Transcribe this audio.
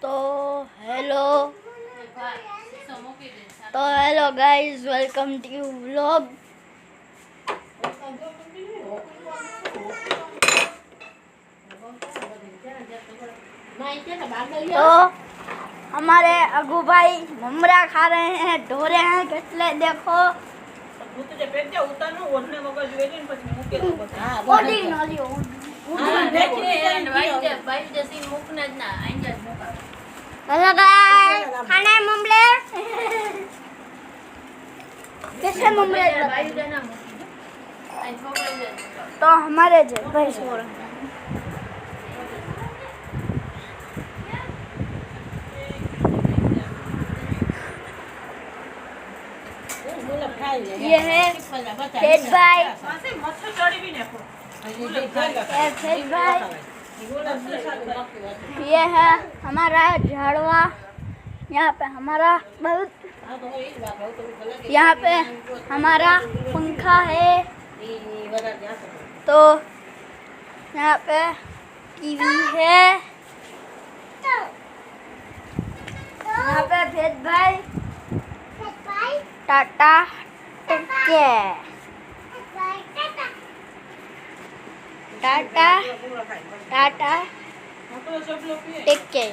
तो hello guys, welcome to vlog. तो हमारे अगू भाई ममरा खा रहे हैं, ढोरे हैं कितने देखो। खाना है ममरे कैसे ममरे तो हमारे भाई सो रहे हैं। ये है फेज भाई, फेज भाई। ये है हमारा झाड़वा, यहाँ पे हमारा बहुत, यहाँ पे हमारा पंखा है। तो यहाँ पे टीवी है। यहाँ पे फेज भाई टाटा टाटा टाटा टेक केयर।